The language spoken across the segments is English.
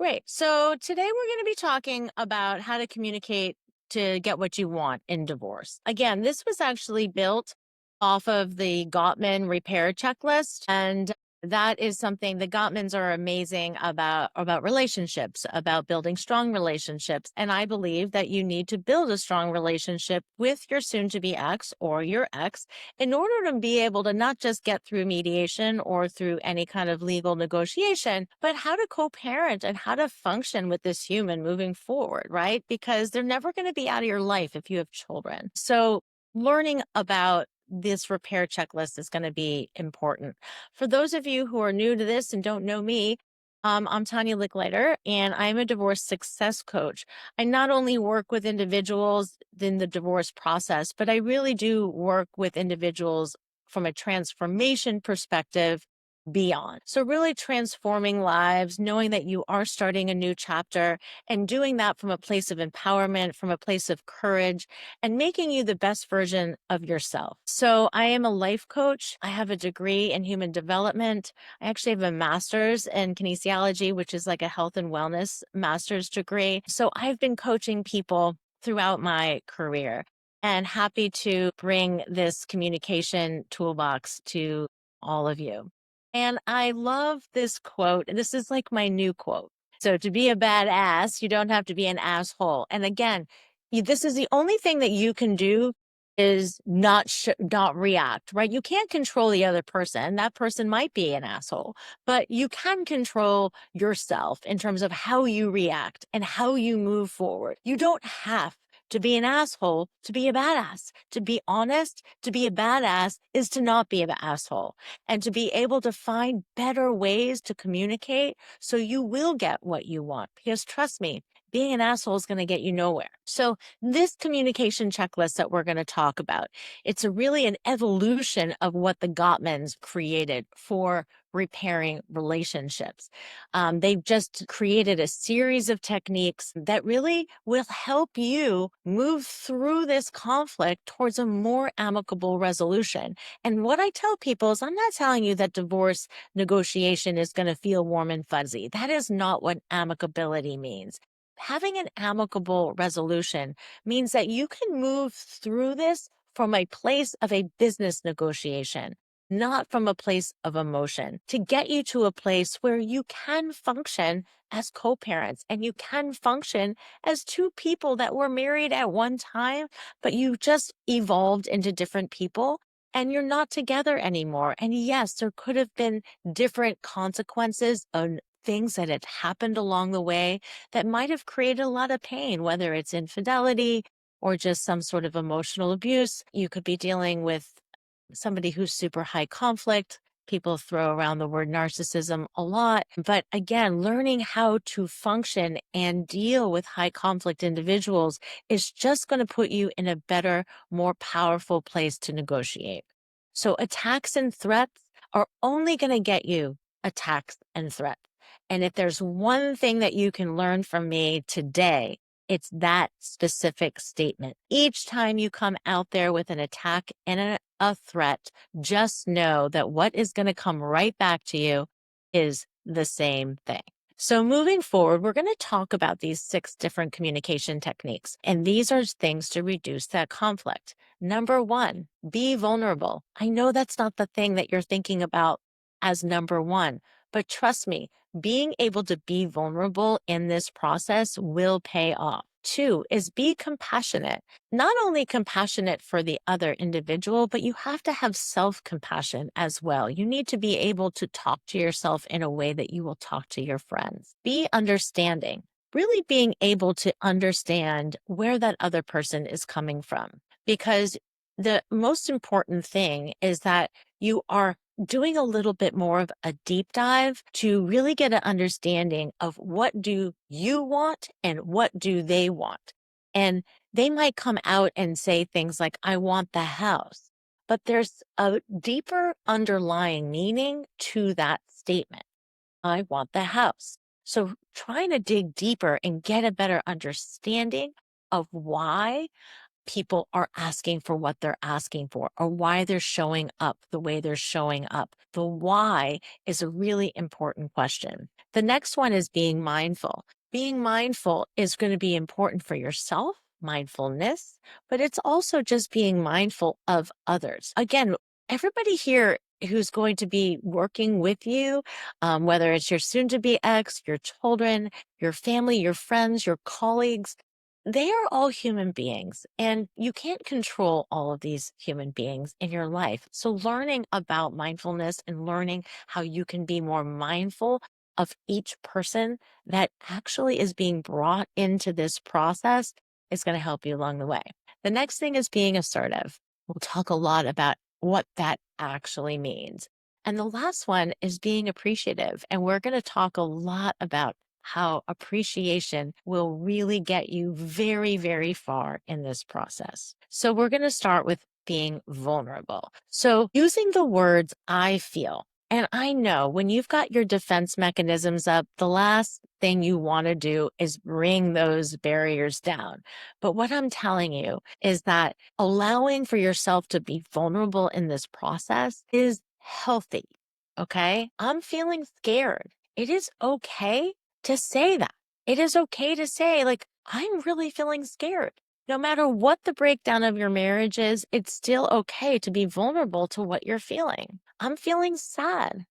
Great. So today we're going to be talking about how to communicate to get what you want in divorce. Again, this was actually built off of the Gottman Repair Checklist, and that is something the Gottmans are amazing about relationships, about building strong relationships. And I believe that you need to build a strong relationship with your soon to be ex or your ex in order to be able to not just get through mediation or through any kind of legal negotiation, but how to co-parent and how to function with this human moving forward, right? Because they're never going to be out of your life if you have children. So learning about this repair checklist is going to be important. For those of you who are new to this and don't know me, I'm Tania Leichliter, and I'm a divorce success coach. I not only work with individuals in the divorce process, but I really do work with individuals from a transformation perspective beyond. So, really transforming lives, knowing that you are starting a new chapter and doing that from a place of empowerment, from a place of courage, and making you the best version of yourself. So, I am a life coach. I have a degree in human development. I actually have a master's in kinesiology, which is like a health and wellness master's degree. So, I've been coaching people throughout my career and happy to bring this communication toolbox to all of you. And I love this quote. And this is like my new quote. So to be a badass, you don't have to be an asshole. And again, this is the only thing that you can do is not react, right? You can't control the other person. That person might be an asshole, but you can control yourself in terms of how you react and how you move forward. You don't have to be an asshole to be a badass. To be honest, to be a badass is to not be an asshole and to be able to find better ways to communicate so you will get what you want. Because trust me, being an asshole is going to get you nowhere. So this communication checklist that we're going to talk about, it's really an evolution of what the Gottmans created for repairing relationships. They've just created a series of techniques that really will help you move through this conflict towards a more amicable resolution. And what I tell people is I'm not telling you that divorce negotiation is going to feel warm and fuzzy. That is not what amicability means. Having an amicable resolution means that you can move through this from a place of a business negotiation, not from a place of emotion, to get you to a place where you can function as co-parents and you can function as two people that were married at one time, but you just evolved into different people and you're not together anymore. And yes, there could have been different consequences of things that had happened along the way that might have created a lot of pain, whether it's infidelity or just some sort of emotional abuse. You could be dealing with somebody who's super high conflict. People throw around the word narcissism a lot. But again, learning how to function and deal with high conflict individuals is just going to put you in a better, more powerful place to negotiate. So attacks and threats are only going to get you attacks and threats. And if there's one thing that you can learn from me today, it's that specific statement. Each time you come out there with an attack and a threat, just know that what is going to come right back to you is the same thing. So moving forward, we're going to talk about these 6 different communication techniques. And these are things to reduce that conflict. Number 1, be vulnerable. I know that's not the thing that you're thinking about as number 1, but trust me, being able to be vulnerable in this process will pay off. 2 is be compassionate. Not only compassionate for the other individual, but you have to have self-compassion as well. You need to be able to talk to yourself in a way that you will talk to your friends. Be understanding. Really being able to understand where that other person is coming from. Because the most important thing is that you are doing a little bit more of a deep dive to really get an understanding of what do you want and what do they want. And they might come out and say things like, I want the house, but there's a deeper underlying meaning to that statement. I want the house. So trying to dig deeper and get a better understanding of why people are asking for what they're asking for or why they're showing up the way they're showing up. The why is a really important question. The next one is being mindful. Being mindful is going to be important for yourself, mindfulness, but it's also just being mindful of others. Again, everybody here who's going to be working with you, whether it's your soon to be ex, your children, your family, your friends, your colleagues, they are all human beings, and you can't control all of these human beings in your life. So, learning about mindfulness and learning how you can be more mindful of each person that actually is being brought into this process is going to help you along the way. The next thing is being assertive. We'll talk a lot about what that actually means. And the last one is being appreciative. And we're going to talk a lot about how appreciation will really get you very, very far in this process. So, we're going to start with being vulnerable. So, using the words I feel. And I know when you've got your defense mechanisms up, the last thing you want to do is bring those barriers down. But what I'm telling you is that allowing for yourself to be vulnerable in this process is healthy. Okay. I'm feeling scared. It is okay to say that. It is okay to say, like, I'm really feeling scared. No matter what the breakdown of your marriage is, it's still okay to be vulnerable to what you're feeling. I'm feeling sad.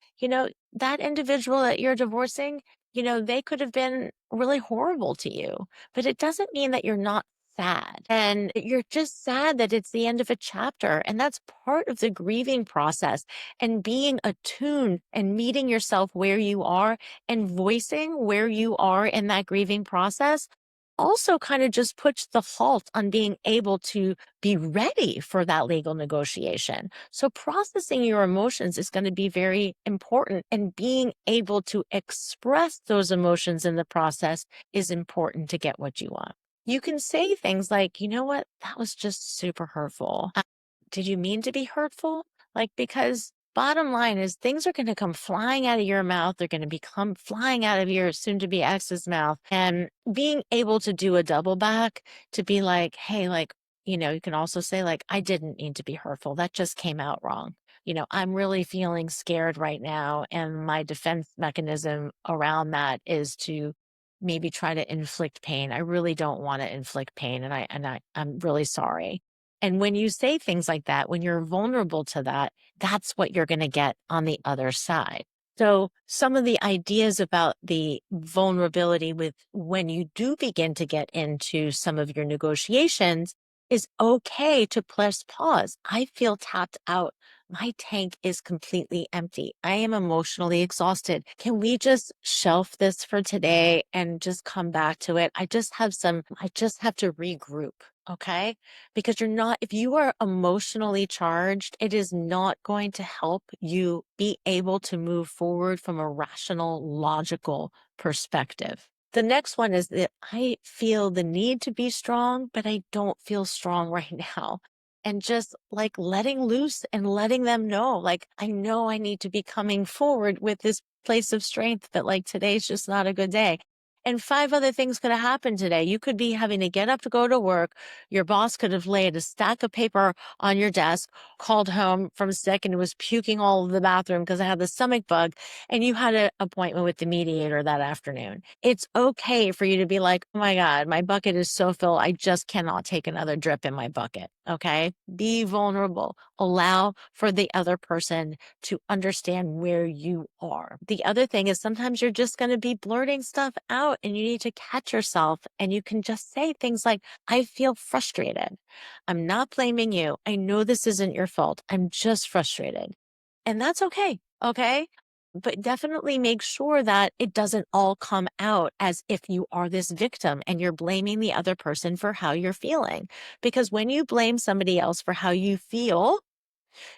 That individual that you're divorcing, they could have been really horrible to you, but it doesn't mean that you're not sad. And you're just sad that it's the end of a chapter. And that's part of the grieving process and being attuned and meeting yourself where you are and voicing where you are in that grieving process also kind of just puts the halt on being able to be ready for that legal negotiation. So processing your emotions is going to be very important, and being able to express those emotions in the process is important to get what you want. You can say things like, you know what, that was just super hurtful. Did you mean to be hurtful? Like, because bottom line is things are going to come flying out of your mouth. They're going to become flying out of your soon to be ex's mouth. And being able to do a double back to be like, hey, like, you can also say, like, I didn't mean to be hurtful. That just came out wrong. I'm really feeling scared right now. And my defense mechanism around that is to maybe try to inflict pain. I really don't want to inflict pain. I'm really sorry. And when you say things like that, when you're vulnerable to that, that's what you're going to get on the other side. So, some of the ideas about the vulnerability with when you do begin to get into some of your negotiations is okay to press pause. I feel tapped out. My tank is completely empty. I am emotionally exhausted. Can we just shelf this for today and just come back to it? I just have to regroup. Okay. Because if you are emotionally charged, it is not going to help you be able to move forward from a rational, logical perspective. The next one is that I feel the need to be strong, but I don't feel strong right now. And just like letting loose and letting them know, like, I know I need to be coming forward with this place of strength, but like today's just not a good day. And 5 other things could have happened today. You could be having to get up to go to work. Your boss could have laid a stack of paper on your desk, called home from sick, and was puking all over the bathroom because I had the stomach bug. And you had an appointment with the mediator that afternoon. It's okay for you to be like, oh my God, my bucket is so full. I just cannot take another drip in my bucket. Okay. Be vulnerable. Allow for the other person to understand where you are. The other thing is sometimes you're just going to be blurting stuff out and you need to catch yourself, and you can just say things like, I feel frustrated. I'm not blaming you. I know this isn't your fault. I'm just frustrated. And that's okay. Okay. But definitely make sure that it doesn't all come out as if you are this victim and you're blaming the other person for how you're feeling. Because when you blame somebody else for how you feel,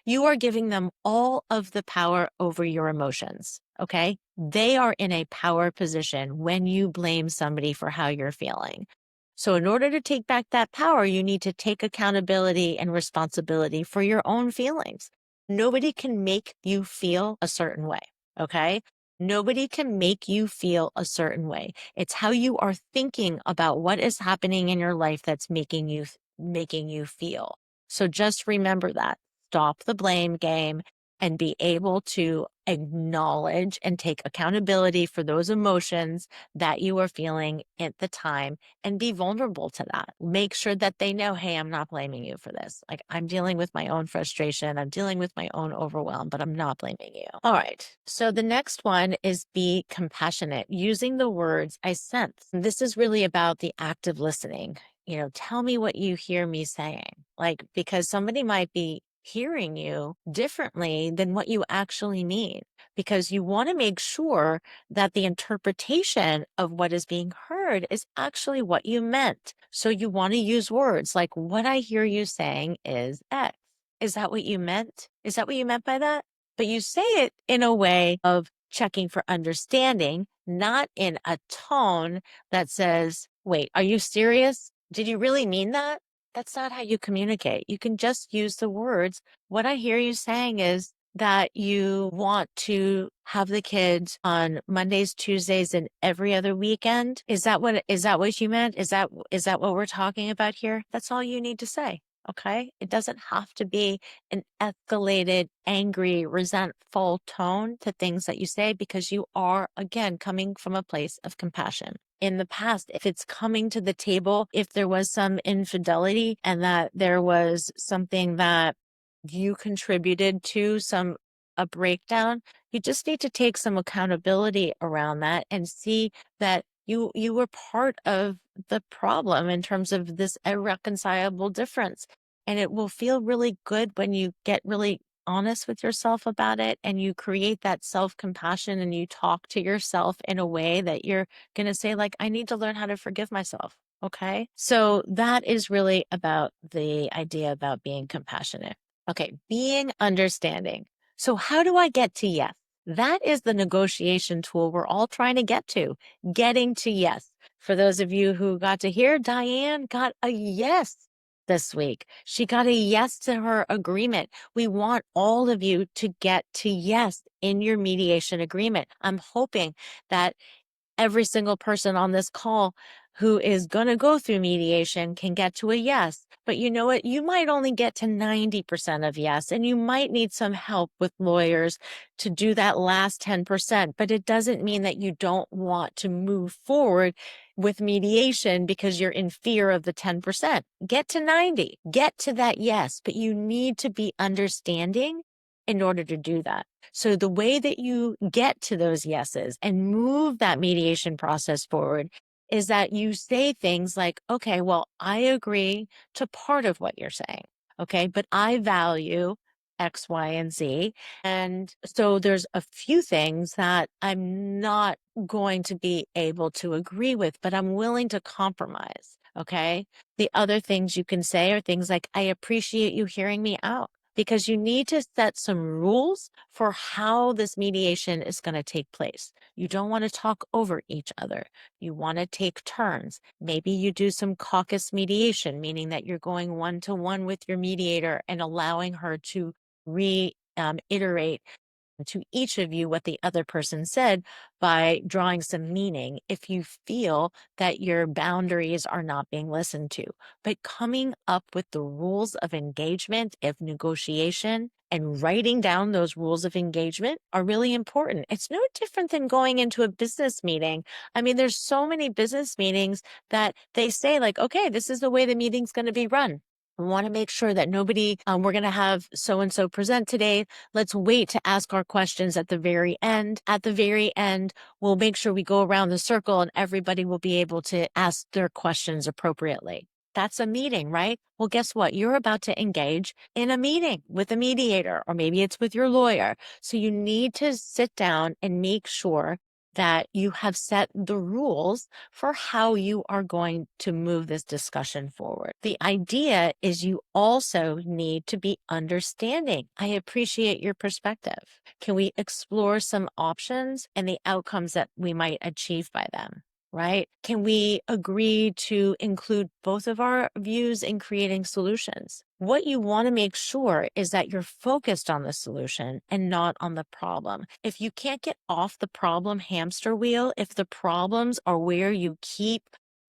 you are giving them all of the power over your emotions. Okay. They are in a power position when you blame somebody for how you're feeling. So, in order to take back that power, you need to take accountability and responsibility for your own feelings. Nobody can make you feel a certain way. Okay. Nobody can make you feel a certain way. It's how you are thinking about what is happening in your life that's making you making you feel. So just remember that. Stop the blame game and be able to acknowledge and take accountability for those emotions that you are feeling at the time and be vulnerable to that. Make sure that they know, hey, I'm not blaming you for this. Like, I'm dealing with my own frustration. I'm dealing with my own overwhelm, but I'm not blaming you. All right. So the next one is be compassionate, using the words I sense. This is really about the active listening. Tell me what you hear me saying. Like, because somebody might be hearing you differently than what you actually mean, because you want to make sure that the interpretation of what is being heard is actually what you meant. So you want to use words like, what I hear you saying is X. Is that what you meant? Is that what you meant by that? But you say it in a way of checking for understanding, not in a tone that says, wait, are you serious? Did you really mean that? That's not how you communicate. You can just use the words. What I hear you saying is that you want to have the kids on Mondays, Tuesdays, and every other weekend. Is that what you meant? Is that what we're talking about here? That's all you need to say. Okay. It doesn't have to be an escalated, angry, resentful tone to things that you say, because you are, again, coming from a place of compassion. In the past, if it's coming to the table, if there was some infidelity and that there was something that you contributed to, a breakdown, you just need to take some accountability around that and see that you were part of the problem in terms of this irreconcilable difference. And it will feel really good when you get really honest with yourself about it and you create that self-compassion and you talk to yourself in a way that you're going to say, like, I need to learn how to forgive myself. Okay. So that is really about the idea about being compassionate. Okay. Being understanding. So how do I get to yes? That is the negotiation tool we're all trying to get to, getting to yes. For those of you who got to hear, Diane got a yes this week. She got a yes to her agreement. We want all of you to get to yes in your mediation agreement. I'm hoping that every single person on this call who is going to go through mediation can get to a yes. But you know what? You might only get to 90% of yes, and you might need some help with lawyers to do that last 10%. But it doesn't mean that you don't want to move forward with mediation because you're in fear of the 10%. Get to 90, get to that yes, but you need to be understanding in order to do that. So the way that you get to those yeses and move that mediation process forward is that you say things like, okay, well, I agree to part of what you're saying. Okay, but I value X, Y, and Z. And so there's a few things that I'm not going to be able to agree with, but I'm willing to compromise. Okay. The other things you can say are things like, I appreciate you hearing me out, because you need to set some rules for how this mediation is going to take place. You don't want to talk over each other. You want to take turns. Maybe you do some caucus mediation, meaning that you're going one-to-one with your mediator and allowing her to reiterate to each of you what the other person said by drawing some meaning if you feel that your boundaries are not being listened to. But coming up with the rules of engagement, of negotiation, and writing down those rules of engagement are really important. It's no different than going into a business meeting. I mean, there's so many business meetings that they say, like, okay, this is the way the meeting's going to be run. We want to make sure that nobody, we're going to have so-and-so present today. Let's wait to ask our questions at the very end. At the very end, we'll make sure we go around the circle and everybody will be able to ask their questions appropriately. That's a meeting, right? Well, guess what? You're about to engage in a meeting with a mediator, or maybe it's with your lawyer. So you need to sit down and make sure that you have set the rules for how you are going to move this discussion forward. The idea is you also need to be understanding. I appreciate your perspective. Can we explore some options and the outcomes that we might achieve by them? Right? Can we agree to include both of our views in creating solutions? What you want to make sure is that you're focused on the solution and not on the problem. If you can't get off the problem hamster wheel, if the problems are where you keep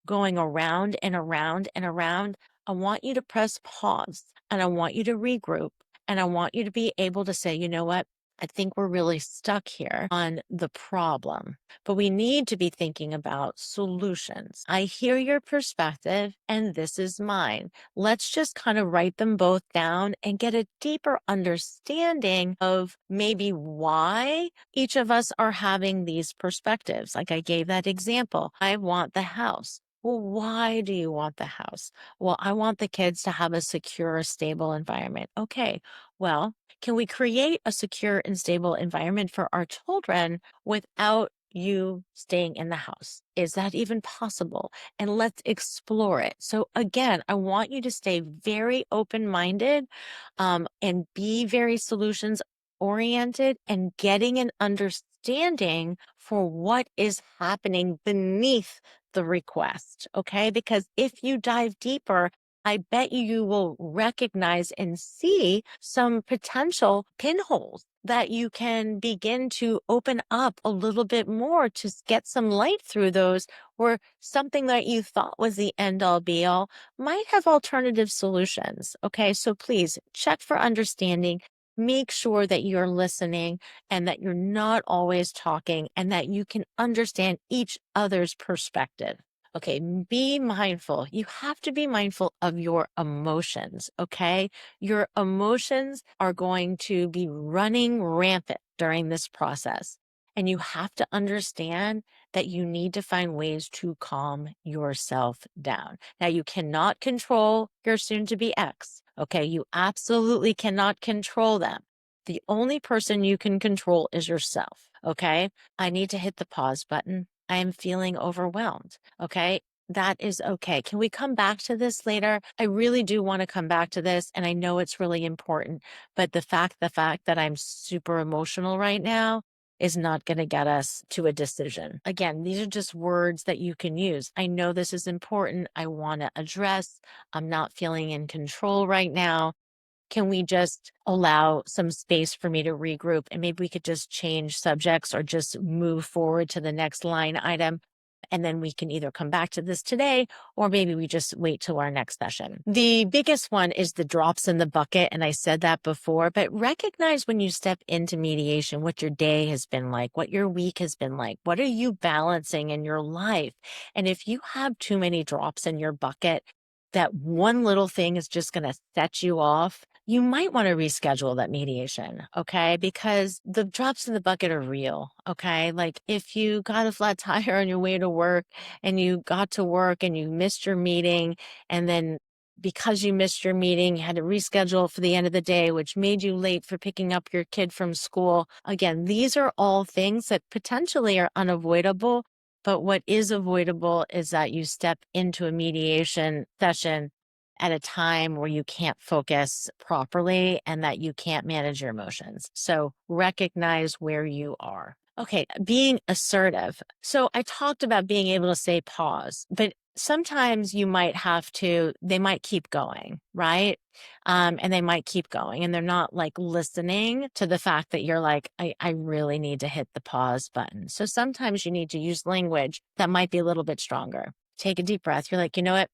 going around and around and around, I want you to press pause and I want you to regroup and I want you to be able to say, you know what? I think we're really stuck here on the problem, but we need to be thinking about solutions. I hear your perspective and this is mine. Let's just kind of write them both down and get a deeper understanding of maybe why each of us are having these perspectives. Like I gave that example. I want the house. Well, why do you want the house? Well, I want the kids to have a secure, stable environment. Okay. Well, can we create a secure and stable environment for our children without you staying in the house? Is that even possible? And let's explore it. So, again, I want you to stay very open minded and be very solutions oriented and getting an understanding for what is happening beneath the request. Okay. Because if you dive deeper, I bet you will recognize and see some potential pinholes that you can begin to open up a little bit more to get some light through those, where something that you thought was the end all be all might have alternative solutions. Okay. So please check for understanding. Make sure that you're listening and that you're not always talking and that you can understand each other's perspective. Okay, be mindful. You have to be mindful of your emotions, okay? Your emotions are going to be running rampant during this process. And you have to understand that you need to find ways to calm yourself down. Now, you cannot control your soon to be ex, okay? You absolutely cannot control them. The only person you can control is yourself, okay? I need to hit the pause button. I am feeling overwhelmed. Okay. That is okay. Can we come back to this later? I really do want to come back to this. And I know it's really important, but the fact that I'm super emotional right now is not going to get us to a decision. Again, these are just words that you can use. I know this is important. I want to address. I'm not feeling in control right now. Can we just allow some space for me to regroup and maybe we could just change subjects or just move forward to the next line item? And then we can either come back to this today or maybe we just wait till our next session. The biggest one is the drops in the bucket. And I said that before, but recognize when you step into mediation what your day has been like, what your week has been like, what are you balancing in your life? And if you have too many drops in your bucket, that one little thing is just going to set you off, you might want to reschedule that mediation, okay? Because the drops in the bucket are real, okay? Like if you got a flat tire on your way to work and you got to work and you missed your meeting, and then because you missed your meeting, you had to reschedule for the end of the day, which made you late for picking up your kid from school. Again, these are all things that potentially are unavoidable. But what is avoidable is that you step into a mediation session at a time where you can't focus properly and that you can't manage your emotions. So recognize where you are. Okay, being assertive. So I talked about being able to say pause, but sometimes you might have to, they might keep going, right? And they might keep going and they're not like listening to the fact that you're like, I really need to hit the pause button. So sometimes you need to use language that might be a little bit stronger. Take a deep breath. You're like, you know what?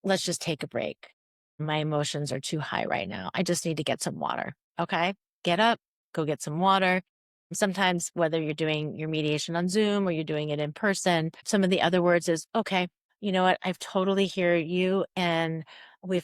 Let's just take a break. My emotions are too high right now. I just need to get some water. Okay. Get up, go get some water. Sometimes, whether you're doing your mediation on Zoom or you're doing it in person, some of the other words is, okay, you know what? I've totally hear you. And we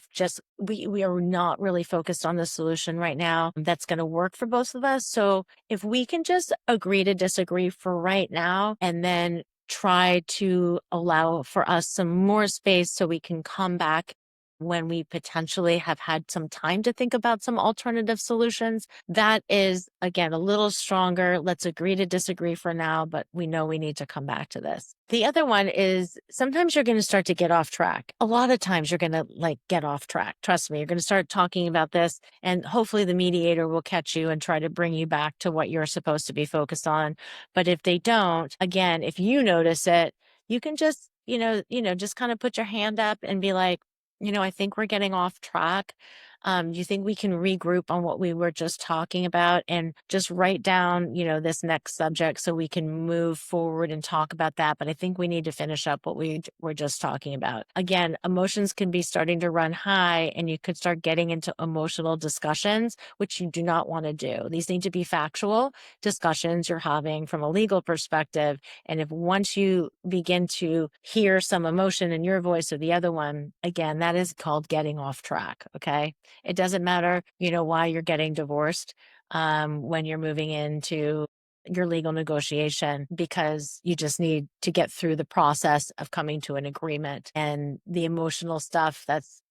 are not really focused on the solution right now that's going to work for both of us. So if we can just agree to disagree for right now and then try to allow for us some more space so we can come back when we potentially have had some time to think about some alternative solutions. That is, again, a little stronger. Let's agree to disagree for now, but we know we need to come back to this. The other one is sometimes you're going to start to get off track. A lot of times you're going to get off track. Trust me, you're going to start talking about this and hopefully the mediator will catch you and try to bring you back to what you're supposed to be focused on. But if they don't, again, if you notice it, you can just, just kind of put your hand up and be like, I think we're getting off track. Do you think we can regroup on what we were just talking about and just write down, this next subject so we can move forward and talk about that? But I think we need to finish up what we were just talking about. Again, emotions can be starting to run high and you could start getting into emotional discussions, which you do not want to do. These need to be factual discussions you're having from a legal perspective. And if once you begin to hear some emotion in your voice or the other one, again, that is called getting off track. Okay. It doesn't matter, why you're getting divorced when you're moving into your legal negotiation, because you just need to get through the process of coming to an agreement. And the emotional stuff that's,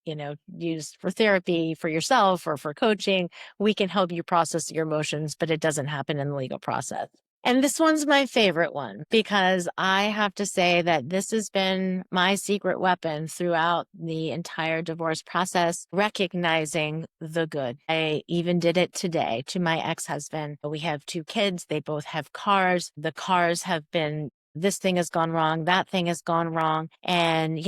used for therapy for yourself or for coaching, we can help you process your emotions, but it doesn't happen in the legal process. And this one's my favorite one because I have to say that this has been my secret weapon throughout the entire divorce process, recognizing the good. I even did it today to my ex-husband. We have 2 kids. They both have cars. The cars have been this thing has gone wrong, that thing has gone wrong. And,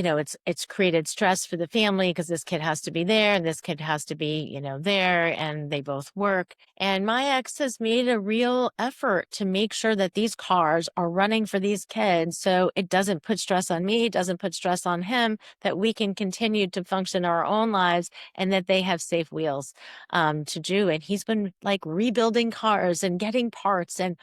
it's created stress for the family because this kid has to be there and this kid has to be, there, and they both work. And my ex has made a real effort to make sure that these cars are running for these kids. So it doesn't put stress on me, it doesn't put stress on him, that we can continue to function our own lives and that they have safe wheels to do. And he's been like rebuilding cars and getting parts. And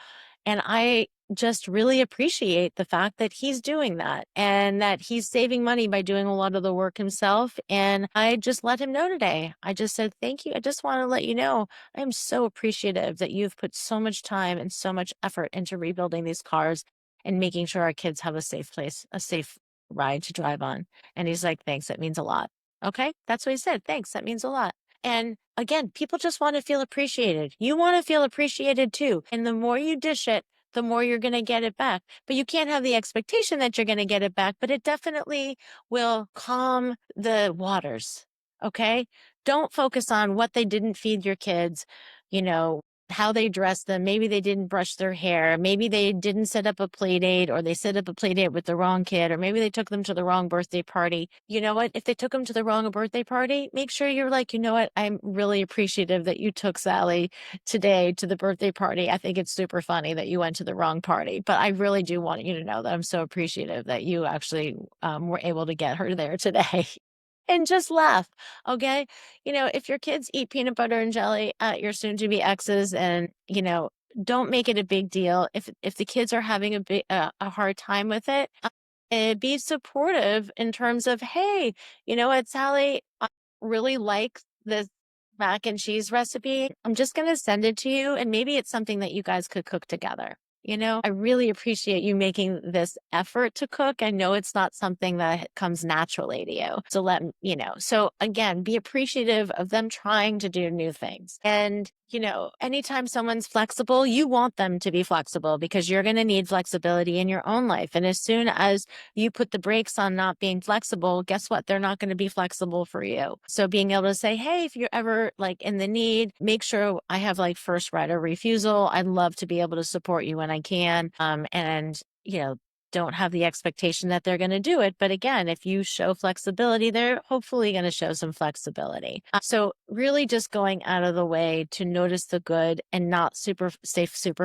I just really appreciate the fact that he's doing that and that he's saving money by doing a lot of the work himself. And I just let him know today. I just said, thank you. I just want to let you know, I am so appreciative that you've put so much time and so much effort into rebuilding these cars and making sure our kids have a safe place, a safe ride to drive on. And he's like, thanks. That means a lot. Okay. That's what he said. Thanks. That means a lot. And again, people just want to feel appreciated. You want to feel appreciated too. And the more you dish it, the more you're going to get it back. But you can't have the expectation that you're going to get it back, but it definitely will calm the waters. Okay. Don't focus on what they didn't feed your kids, you know, how they dressed them. Maybe they didn't brush their hair. Maybe they didn't set up a play date, or they set up a play date with the wrong kid, or maybe they took them to the wrong birthday party. You know what? If they took them to the wrong birthday party, make sure you're like, you know what? I'm really appreciative that you took Sally today to the birthday party. I think it's super funny that you went to the wrong party, but I really do want you to know that I'm so appreciative that you actually were able to get her there today. And just laugh. Okay. If your kids eat peanut butter and jelly at your soon to be exes, and, don't make it a big deal. If the kids are having a hard time with it, be supportive in terms of, hey, you know what, Sally, I really like this mac and cheese recipe. I'm just going to send it to you. And maybe it's something that you guys could cook together. I really appreciate you making this effort to cook. I know it's not something that comes naturally to you. So so again, be appreciative of them trying to do new things. And, anytime someone's flexible, you want them to be flexible because you're going to need flexibility in your own life. And as soon as you put the brakes on not being flexible, guess what? They're not going to be flexible for you. So being able to say, hey, if you're ever like in the need, make sure I have like first right of refusal. I'd love to be able to support you when I can. And, don't have the expectation that they're going to do it. But again, if you show flexibility, they're hopefully going to show some flexibility. So really just going out of the way to notice the good and not super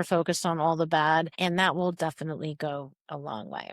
focused on all the bad. And that will definitely go a long way.